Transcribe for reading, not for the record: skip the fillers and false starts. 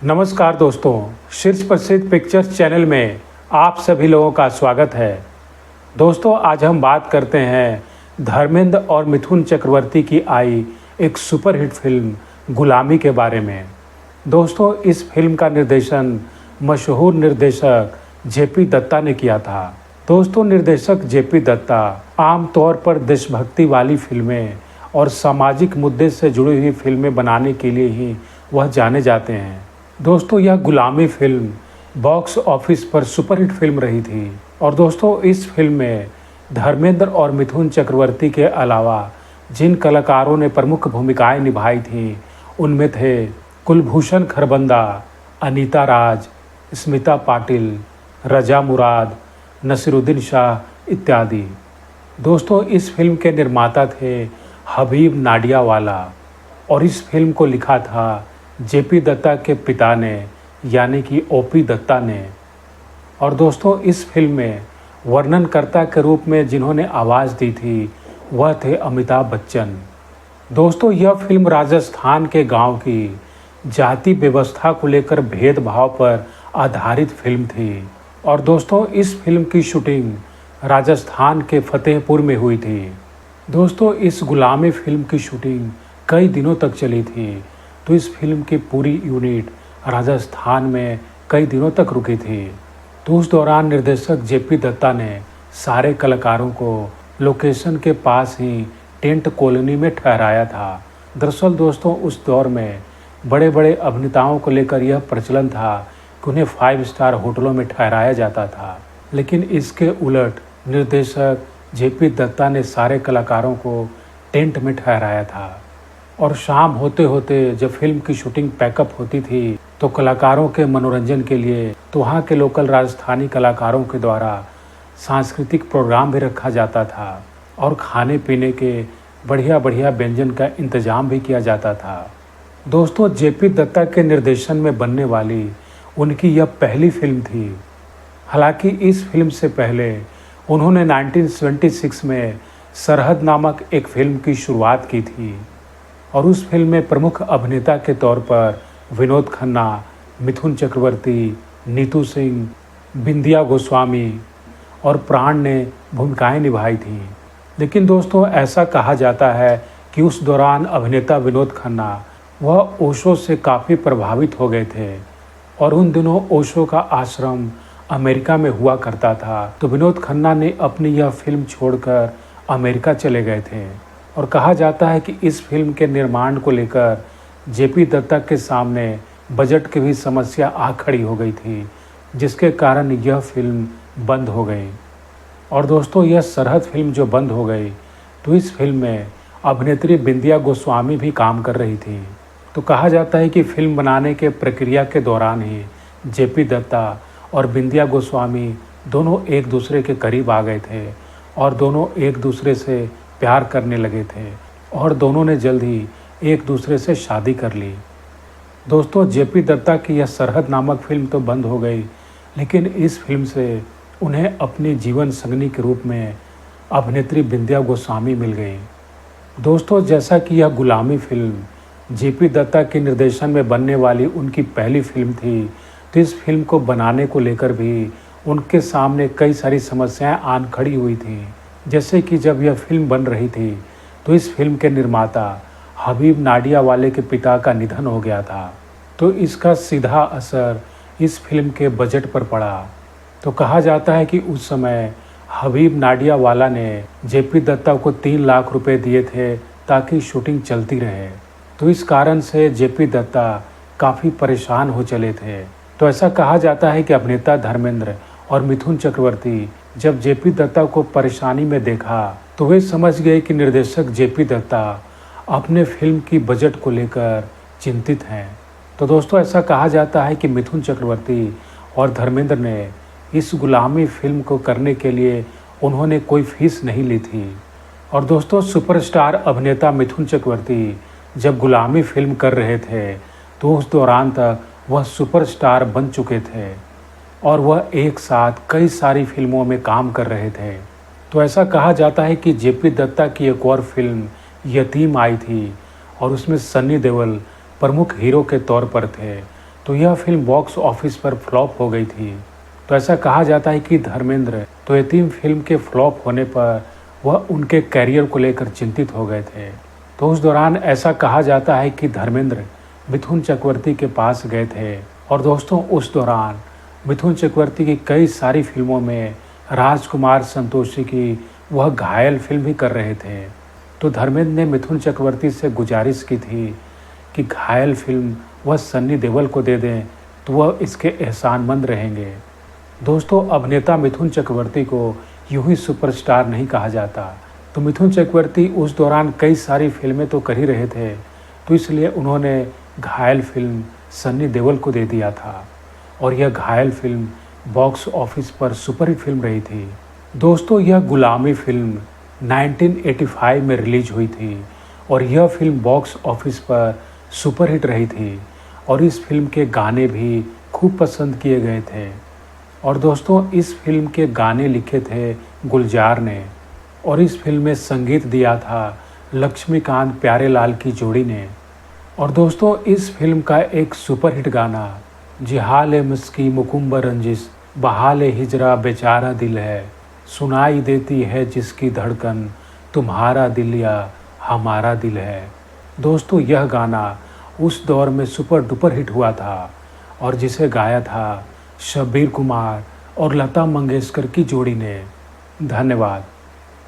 नमस्कार दोस्तों, शीर्ष प्रसिद्ध पिक्चर्स चैनल में आप सभी लोगों का स्वागत है। दोस्तों, आज हम बात करते हैं धर्मेंद्र और मिथुन चक्रवर्ती की आई एक सुपरहिट फिल्म गुलामी के बारे में। दोस्तों, इस फिल्म का निर्देशन मशहूर निर्देशक जेपी दत्ता ने किया था। दोस्तों, निर्देशक जेपी दत्ता आमतौर पर देशभक्ति वाली फिल्में और सामाजिक मुद्दे से जुड़ी हुई फिल्में बनाने के लिए ही वह जाने जाते हैं। दोस्तों, यह गुलामी फिल्म बॉक्स ऑफिस पर सुपरहिट फिल्म रही थी। और दोस्तों, इस फिल्म में धर्मेंद्र और मिथुन चक्रवर्ती के अलावा जिन कलाकारों ने प्रमुख भूमिकाएं निभाई थीं उनमें थे कुलभूषण खरबंदा, अनीता राज, स्मिता पाटिल, रजा मुराद, नसीरुद्दीन शाह इत्यादि। दोस्तों, इस फिल्म के निर्माता थे हबीब नाडियावाला और इस फिल्म को लिखा था जेपी दत्ता के पिता ने, यानी कि ओपी दत्ता ने। और दोस्तों, इस फिल्म में वर्णनकर्ता के रूप में जिन्होंने आवाज़ दी थी वह थे अमिताभ बच्चन। दोस्तों, यह फिल्म राजस्थान के गांव की जाति व्यवस्था को लेकर भेदभाव पर आधारित फिल्म थी। और दोस्तों, इस फिल्म की शूटिंग राजस्थान के फतेहपुर में हुई थी। दोस्तों, इस गुलामी फिल्म की शूटिंग कई दिनों तक चली थी। तो इस फिल्म की पूरी यूनिट राजस्थान में कई दिनों तक रुकी थी। तो उस दौरान निर्देशक जेपी दत्ता ने सारे कलाकारों को लोकेशन के पास ही टेंट कॉलोनी में ठहराया था। दरअसल दोस्तों, उस दौर में बड़े बड़े अभिनेताओं को लेकर यह प्रचलन था कि उन्हें 5 स्टार होटलों में ठहराया जाता था। लेकिन इसके उलट निर्देशक जेपी दत्ता ने सारे कलाकारों को टेंट में ठहराया था। और शाम होते होते जब फिल्म की शूटिंग पैकअप होती थी तो कलाकारों के मनोरंजन के लिए तो वहाँ के लोकल राजस्थानी कलाकारों के द्वारा सांस्कृतिक प्रोग्राम भी रखा जाता था और खाने पीने के बढ़िया बढ़िया व्यंजन का इंतजाम भी किया जाता था। दोस्तों, जेपी दत्ता के निर्देशन में बनने वाली उनकी यह पहली फिल्म थी। हालांकि इस फिल्म से पहले उन्होंने 1976 में सरहद नामक एक फिल्म की शुरुआत की थी और उस फिल्म में प्रमुख अभिनेता के तौर पर विनोद खन्ना, मिथुन चक्रवर्ती, नीतू सिंह, बिंदिया गोस्वामी और प्राण ने भूमिकाएं निभाई थीं। लेकिन दोस्तों, ऐसा कहा जाता है कि उस दौरान अभिनेता विनोद खन्ना वह ओशो से काफ़ी प्रभावित हो गए थे और उन दिनों ओशो का आश्रम अमेरिका में हुआ करता था। तो विनोद खन्ना ने अपनी यह फिल्म छोड़कर अमेरिका चले गए थे। और कहा जाता है कि इस फिल्म के निर्माण को लेकर जेपी दत्ता के सामने बजट की भी समस्या आ खड़ी हो गई थी, जिसके कारण यह फिल्म बंद हो गई। और दोस्तों, यह सरहद फिल्म जो बंद हो गई तो इस फिल्म में अभिनेत्री बिंदिया गोस्वामी भी काम कर रही थी। तो कहा जाता है कि फिल्म बनाने के प्रक्रिया के दौरान ही जेपी दत्ता और बिंदिया गोस्वामी दोनों एक दूसरे के करीब आ गए थे और दोनों एक दूसरे से प्यार करने लगे थे और दोनों ने जल्द ही एक दूसरे से शादी कर ली। दोस्तों, जेपी दत्ता की यह सरहद नामक फिल्म तो बंद हो गई, लेकिन इस फिल्म से उन्हें अपनी जीवन संगनी के रूप में अभिनेत्री बिंदिया गोस्वामी मिल गई। दोस्तों, जैसा कि यह गुलामी फिल्म जेपी दत्ता के निर्देशन में बनने वाली उनकी पहली फिल्म थी, तो इस फिल्म को बनाने को लेकर भी उनके सामने कई सारी समस्याएं आन खड़ी हुई थी। जैसे कि जब यह फिल्म बन रही थी तो इस फिल्म के निर्माता हबीब नाडियावाले के पिता का निधन हो गया था। तो इसका सीधा असर इस फिल्म के बजट पर पड़ा। तो कहा जाता है कि उस समय हबीब नाडियावाला ने जेपी दत्ता को 3 लाख रुपए दिए थे ताकि शूटिंग चलती रहे। तो इस कारण से जेपी दत्ता काफ़ी परेशान हो चले थे। तो ऐसा कहा जाता है कि अभिनेता धर्मेंद्र और मिथुन चक्रवर्ती जब जेपी दत्ता को परेशानी में देखा तो वे समझ गए कि निर्देशक जेपी दत्ता अपने फिल्म की बजट को लेकर चिंतित हैं। तो दोस्तों, ऐसा कहा जाता है कि मिथुन चक्रवर्ती और धर्मेंद्र ने इस गुलामी फिल्म को करने के लिए उन्होंने कोई फीस नहीं ली थी। और दोस्तों, सुपरस्टार अभिनेता मिथुन चक्रवर्ती जब गुलामी फिल्म कर रहे थे तो उस दौरान तक वह सुपरस्टार बन चुके थे और वह एक साथ कई सारी फिल्मों में काम कर रहे थे। तो ऐसा कहा जाता है कि जेपी दत्ता की एक और फिल्म यतीम आई थी और उसमें सन्नी देओल प्रमुख हीरो के तौर पर थे। तो यह फिल्म बॉक्स ऑफिस पर फ्लॉप हो गई थी। तो ऐसा कहा जाता है कि धर्मेंद्र तो यतीम फिल्म के फ्लॉप होने पर वह उनके करियर को लेकर चिंतित हो गए थे। तो उस दौरान ऐसा कहा जाता है कि धर्मेंद्र मिथुन चक्रवर्ती के पास गए थे और दोस्तों उस दौरान मिथुन चक्रवर्ती की कई सारी फिल्मों में राजकुमार संतोषी की वह घायल फिल्म भी कर रहे थे। तो धर्मेंद्र ने मिथुन चक्रवर्ती से गुजारिश की थी कि घायल फिल्म वह सन्नी देओल को दे दें तो वह इसके एहसानमंद रहेंगे। दोस्तों अभिनेता मिथुन चक्रवर्ती को यूं ही सुपरस्टार नहीं कहा जाता। तो मिथुन चक्रवर्ती उस दौरान कई सारी फिल्में तो कर ही रहे थे, तो इसलिए उन्होंने घायल फिल्म सन्नी देओल को दे दिया था और यह घायल फिल्म बॉक्स ऑफिस पर सुपरहिट फिल्म रही थी। दोस्तों यह गुलामी फिल्म 1985 में रिलीज हुई थी और यह फिल्म बॉक्स ऑफिस पर सुपरहिट रही थी और इस फिल्म के गाने भी खूब पसंद किए गए थे। और दोस्तों इस फिल्म के गाने लिखे थे गुलजार ने और इस फिल्म में संगीत दिया था लक्ष्मीकांत प्यारेलाल की जोड़ी ने। और दोस्तों इस फिल्म का एक सुपरहिट गाना जिहाल मुस्की मुकुम्ब रंजिश बहाल हिजरा बेचारा दिल है सुनाई देती है जिसकी धड़कन तुम्हारा दिल या हमारा दिल है। दोस्तों यह गाना उस दौर में सुपर डुपर हिट हुआ था और जिसे गाया था शब्बीर कुमार और लता मंगेशकर की जोड़ी ने। धन्यवाद।